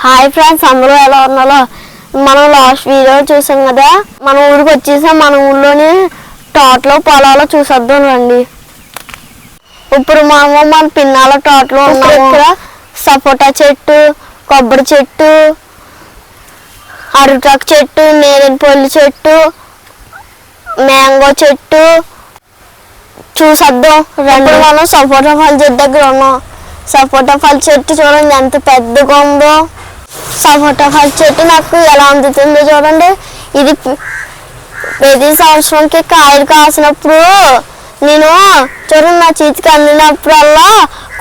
Hi friends, అందరూ ఎలా ఉన్నారో. మనం లాస్ట్ వీడియో చూసాం కదా. మన ఊరికి వచ్చేసాం. మన ఊళ్ళోని తోటలో పొలాలో చూసొద్దాం రండి. ఇప్పుడు మనము మన పిన్నాల తోటలో ఉన్నాము. ఇక్కడ సపోటా చెట్టు, కొబ్బరి చెట్టు, అరటాకు చెట్టు, నేరేడుపళ్ళు చెట్టు, మ్యాంగో చెట్టు చూసొద్దాం రండి. మనం సపోటా ఫల చెట్టు దగ్గర ఉన్నాం. సపోటా ఫల చెట్టు చూడండి ఎంత పెద్దగా ఉందో. సపోటా ఫల చెట్టు నాకు ఎలా అందుతుందో చూడండి. ఇది ప్రతి సంవత్సరంకి కాయలు కాసినప్పుడు నేను చూడండి నా చేతికి అందినప్పుడల్లా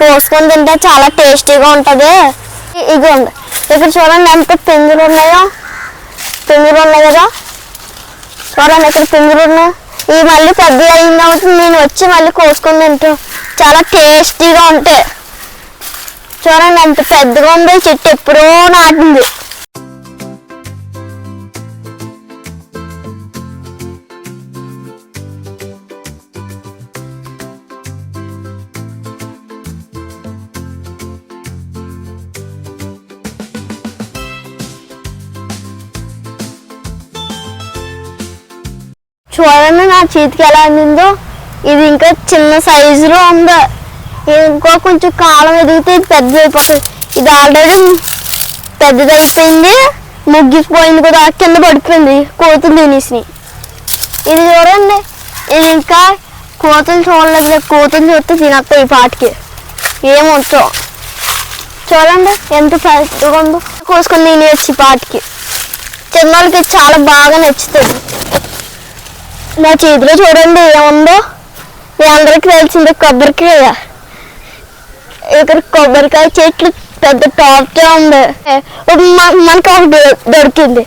కోసుకొని తింటే చాలా టేస్టీగా ఉంటుంది. ఇదిగోండి ఇక్కడ చూడండి ఎంత పిందులు ఉన్నాయో. పిందులు ఉన్నాయి కదా, చూడండి ఇక్కడ పిందులు ఉన్నాయి. ఇవి మళ్ళీ పెద్దగా అయిన అవుతుంది. నేను వచ్చి మళ్ళీ కోసుకొని తింటూ చాలా టేస్టీగా ఉంటాయి. చూడండి ఎంత పెద్దగా ఉందో. చెట్టు ఎప్పుడో నాటింది. చూడండి నా చేతికి ఎలా అందిందో. ఇది ఇంకా చిన్న సైజులో ఉందో. ఇంకో కొంచెం కాలం ఎదిగితే ఇది పెద్దదైపోతుంది. ఇది ఆల్రెడీ పెద్దదైపోయింది, ముగ్గిపోయింది కూడా, కింద పడిపోయింది. కోతులు తినేసినాయి. ఇది చూడండి, ఇది ఇంకా కోతులు చూడలేదు. కోతులు చూస్తే తినేస్తాయి ఈ పాటికి. ఏమొచ్చో చూడండి ఎంత పెద్దగా ఉందో. కోసుకొని తినేసి ఈ పాటికి. చిన్నోళ్ళకి చాలా బాగా నచ్చుతుంది. నా చేతిలో చూడండి ఏముందో. మీ అందరికి తెలిసిందే కొబ్బరికాయ. ఇక్కడ కొబ్బరికాయ చెట్లు పెద్ద టాప్గా ఉంది. మనకి ఒకటి దొరికింది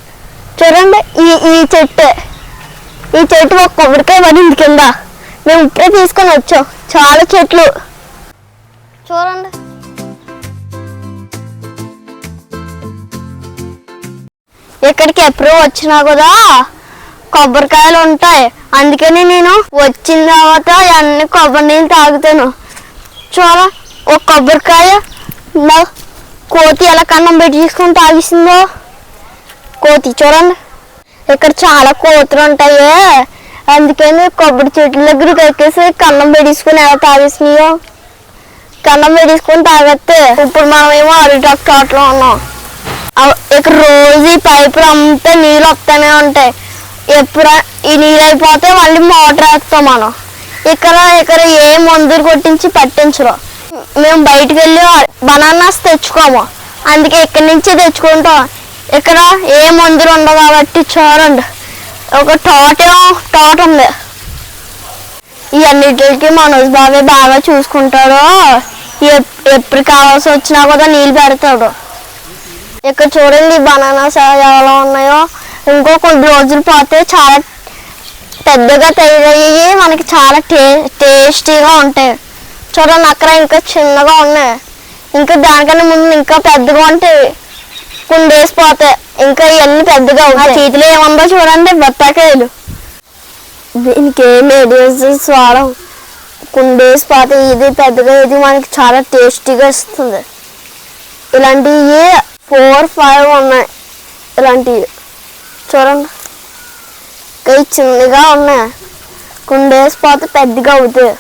చూడండి. ఈ చెట్టు ఒక కొబ్బరికాయ పడింది కింద. మేము ఇప్పుడే తీసుకొని వచ్చాం. చాలా చెట్లు చూడండి. ఇక్కడికి ఎప్పుడో వచ్చినా కూడా కొబ్బరికాయలు ఉంటాయి. అందుకని నేను వచ్చిన తర్వాత అన్ని కొబ్బరి నీళ్ళు తాగుతాను. చూడ ఒక కొబ్బరికాయ నా కోతి ఎలా కన్నం పెట్టి తీసుకొని తాగిస్తుందో. కోతి చూడండి. ఇక్కడ చాలా కోతులు ఉంటాయి. అందుకని కొబ్బరి చెట్ల దగ్గరికి ఎక్కేసి కన్నం పెట్టించుకొని ఎలా తాగిస్తున్నాయో. కన్నం పెట్టించుకొని తాగేస్తే. ఇప్పుడు మనమేమో అరటాకు తోటలో ఉన్నాం. ఇక్కడ రోజు ఈ పైపులు అంతా నీళ్ళు వస్తూనే ఉంటాయి. ఎప్పుడు ఈ నీళ్ళు అయిపోతే మళ్ళీ మోటార్ వేస్తాం మనం. ఇక్కడ ఏ మందులు కొట్టించి పట్టించరు. మేము బయటకు వెళ్ళి బనానాస్ తెచ్చుకోము. అందుకే ఇక్కడి నుంచే తెచ్చుకుంటాం. ఇక్కడ ఏ మందులు ఉండవు కాబట్టి చూడండి ఒక తోట ఉంది. ఇవన్నిటికి మనోజ్ బాబాయ్ బాగా చూసుకుంటాడు. ఎప్పుడు కావాల్సి వచ్చినా కూడా నీళ్ళు పెడతాడు. ఇక్కడ చూడండి బనానాస్ ఎలా ఉన్నాయో. ఇంకో కొన్ని రోజులు పోతే చాలా పెద్దగా తయారయ్యి మనకి చాలా టేస్టీగా ఉంటాయి. చూడండి అక్కడ ఇంకా చిన్నగా ఉన్నాయి. ఇంకా దానికన్నా ముందు ఇంకా పెద్దగా ఉంటాయి. కొన్ని డేస్ పోతే ఇంకా ఇవన్నీ పెద్దగా ఉంటాయి. చేతిలో ఏముందో చూడండి, బత్తాకాయలు. దీనికి ఏ మెడిసిన్స్ వాడం. కొన్ని డేస్ పోతే ఇది పెద్దగా ఇది మనకి చాలా టేస్టీగా ఇస్తుంది. ఇలాంటివి 4-5 ఉన్నాయి. ఇలాంటివి చూడండి కై చిన్నగా ఉన్నాయి. కొన్ని డేస్ పోతే పెద్దగా అవుతాయి.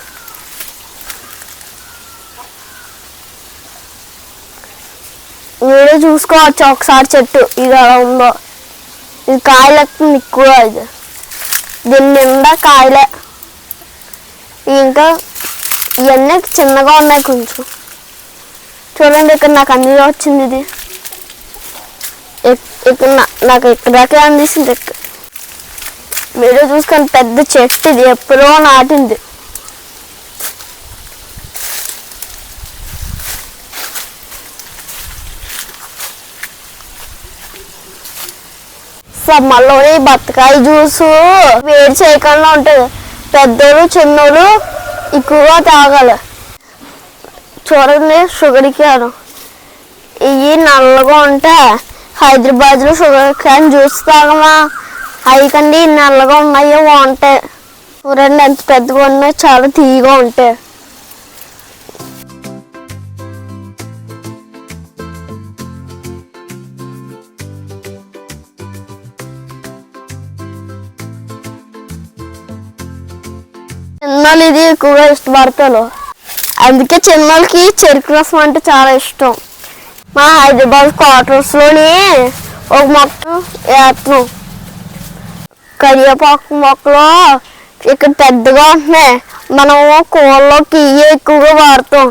మీరే చూసుకోవచ్చు ఒకసారి చెట్టు ఇది ఎలా ఉందో. ఇది కాయలు ఎక్కువ ఎక్కువ. ఇది దీని నిండా కాయలే. ఇంకా ఇవన్నీ చిన్నగా ఉన్నాయి కొంచెం. చూడండి ఇక్కడ నాకు అన్ని వచ్చింది. ఇది ఇక్కడ నాకు ఇక్కడికే అందిస్తుంది. మీరు చూసుకొని పెద్ద చెట్టు. ఇది ఎప్పుడో నాటింది. సమ్మర్లోని బత్తకాయ జ్యూసు వేడి చేయకుండా ఉంటుంది. పెద్దోళ్ళు చిన్నోళ్ళు ఎక్కువగా తాగాలి. చూడండి షుగర్ క్యాన్. ఇవి నల్లగా ఉంటే హైదరాబాద్లో షుగర్ క్యాన్ జ్యూస్ తాగమా. అవి కండి నల్లగా ఉన్నాయో బాగుంటాయి. చూడండి ఎంత పెద్దగా ఉన్నాయి, చాలా తీయగా ఉంటాయి. చిన్నోళ్ళు ఇది ఎక్కువగా ఇష్టపడతారు. అందుకే చిన్నోళ్ళకి చెరుకు రసం అంటే చాలా ఇష్టం. మా హైదరాబాద్ క్వార్టర్స్లోని ఒక మొక్క వేస్తున్నాం. కరివేపాకు మొక్కలు ఇక్కడ పెద్దగా ఉంటున్నాయి. మనము కూరలోకి ఎక్కువగా వాడతాం.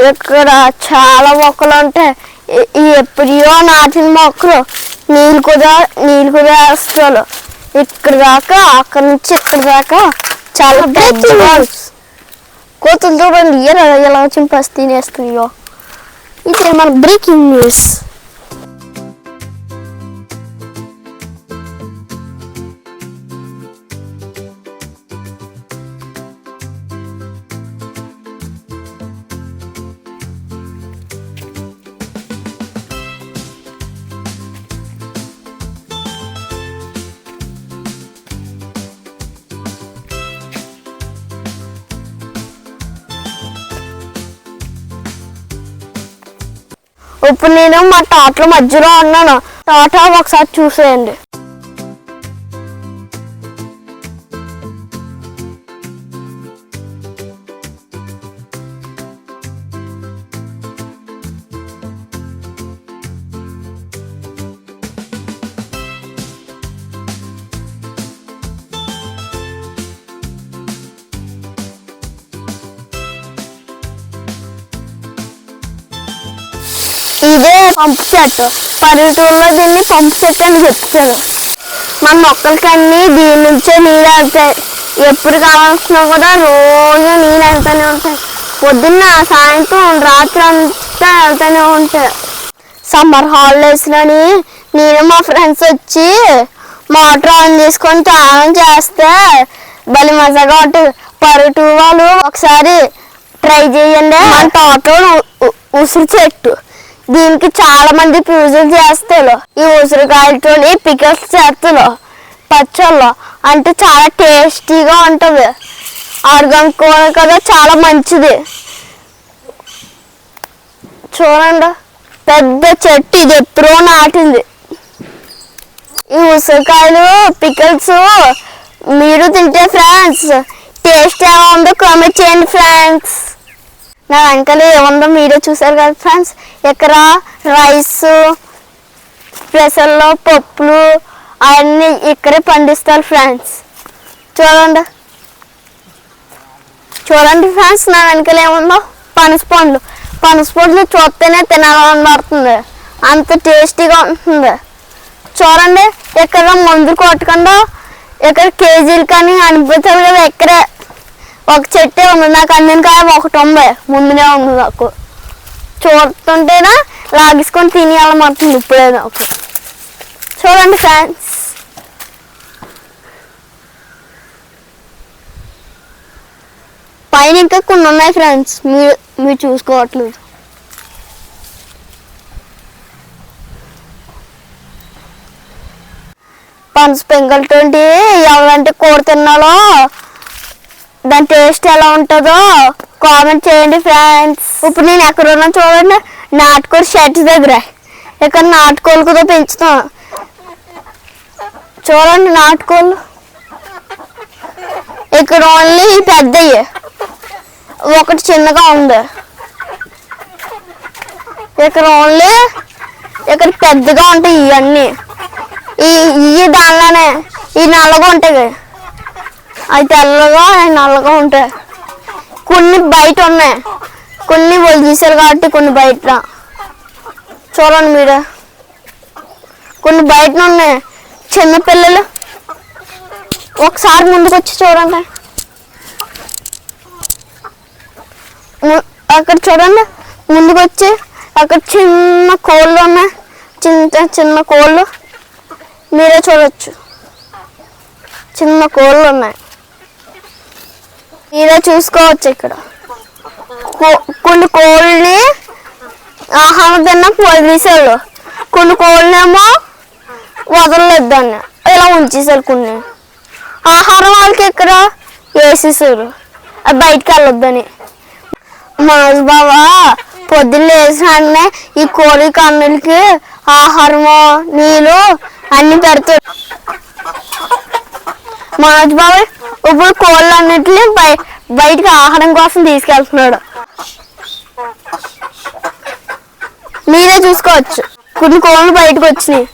ఇక్కడ చాలా మొక్కలు ఉంటాయి. ఎప్పుడో నాటిన మొక్కలు నీళ్ళు కూడా వేస్తారు. ఇక్కడ దాకా అక్కడి నుంచి ఇక్కడ దాకా చాలా పెద్దగా కోతులు చూడండి ఎలా చింపేసి తినేస్తున్నాయో. ఇది మన బ్రేకింగ్ న్యూస్. ఇప్పుడు నేను మా తోటల మధ్యలో ఉన్నాను. తోట ఒకసారి చూసేయండి. ఇదే పంపు చెట్టు. పల్లెటూరులో దీన్ని పంపు చెట్టు అని చెప్తారు. మన మొక్కలకన్నీ దీని నుంచే నీళ్ళు వెళ్తాయి. ఎప్పుడు కావాల్సినా కూడా రోజు నీళ్ళు వెళ్తూనే ఉంటాయి. పొద్దున్న సాయంత్రం రాత్రి అంతా వెళ్తూనే ఉంటాయి. సమ్మర్ హాలిడేస్లోని నేను మా ఫ్రెండ్స్ వచ్చి మోటార్ ఆన్ చేసుకొని స్నానం చేస్తే భలే మజాగా ఉంటుంది. పల్లెటూరు వాళ్ళు ఒకసారి ట్రై చేయండి. మన తోటలో ఉసిరి చెట్టు. దీనికి చాలా మంది పూజలు చేస్తారు. ఈ ఉసిరికాయలతో పికల్స్ చేస్తారు. పచ్చళ్ళు అంటే చాలా టేస్టీగా ఉంటుంది. ఆర్గానిక్ కూర కదా, చాలా మంచిది. చూడండి పెద్ద చెట్టు. ఇది ఎప్పుడో నాటింది. ఈ ఉసిరికాయలు పికల్స్ మీరు తింటే ఫ్రెండ్స్ టేస్ట్ ఎలా ఉందో కామెంట్ చేయండి ఫ్రెండ్స్. నా వెనకాల ఏముందో మీరే చూసారు కదా ఫ్రెండ్స్. ఇక్కడ రైస్, ప్రెషర్లో పప్పులు అవన్నీ ఇక్కడే పండిస్తారు ఫ్రెండ్స్. చూడండి ఫ్రెండ్స్, నా వెనకాల ఏముందో పనసపండ్లు చూస్తేనే తినాలని పడుతుంది. అంత టేస్టీగా ఉంటుంది. చూడండి ఇక్కడ మందులు కొట్టకుండా ఇక్కడ కేజీలు కానీ అనిపిస్తారు కదా. ఇక్కడే ఒక చెట్టే ఉంది. నాకు అందిన కాయ ఒకటి ఉంది, ముందునే ఉంది. నాకు చూస్తుంటేనా లాగేసుకొని తినేయాలమంటుంది ఇప్పుడే నాకు. చూడండి ఫ్రెండ్స్, పైన ఇంకా కొన్ని ఉన్నాయి ఫ్రెండ్స్, మీరు చూసుకోవట్లేదు. పనస పెంకలతో ఎవరంటే కూర తిన్నాలో దాని టేస్ట్ ఎలా ఉంటుందో కామెంట్ చేయండి ఫ్రెండ్స్. ఇప్పుడు నేను ఎక్కడ ఉన్నా చూడండి, నాటుకోడి షర్ట్స్ దగ్గర. ఇక్కడ నాటుకోళ్ళు కూడా పెంచుతాం. చూడండి నాటుకోళ్ళు. ఇక్కడ ఓన్లీ పెద్దవి, ఒకటి చిన్నగా ఉంది. ఇక్కడ ఓన్లీ ఇక్కడ పెద్దగా ఉంటాయి. ఇవన్నీ ఇవి దానిలోనే ఈ నల్లగా ఉంటాయి. అవి తెల్లగా నల్లగా ఉంటాయి. కొన్ని బయట ఉన్నాయి, కొన్ని వాళ్ళు తీసారు కాబట్టి కొన్ని బయట. చూడండి మీరు, కొన్ని బయట ఉన్నాయి. చిన్నపిల్లలు ఒకసారి ముందుకు వచ్చి చూడండి. అక్కడ చూడండి ముందుకు వచ్చి, అక్కడ చిన్న కోళ్ళు ఉన్నాయి. చిన్న కోళ్ళు మీరే చూడవచ్చు. చిన్న కోళ్ళు ఉన్నాయి, మీరే చూసుకోవచ్చు. ఇక్కడ కొన్ని కోళ్ళని ఆహారం తిన్నా వదిలేసారు, కొన్ని కోళ్ళనేమో వదలలేదు. దాన్ని ఇలా ఉంచేసారు. కొన్ని ఆహారం వాళ్ళకి ఇక్కడ వేసేసారు, అది బయటకు వెళ్ళొద్దని. మనోజ్ బాబా పొద్దున్న లేచినే ఈ కోడి కన్నులకి ఆహారము నీళ్ళు అన్ని పెడతారు. మనోజ్ బాబాయ్ ఇప్పుడు కోళ్ళు అన్నిటిని బయటికి ఆహారం కోసం తీసుకెళ్తున్నాడు. మీరే చూసుకోవచ్చు కొన్ని కోళ్ళు బయటకు వచ్చినాయి.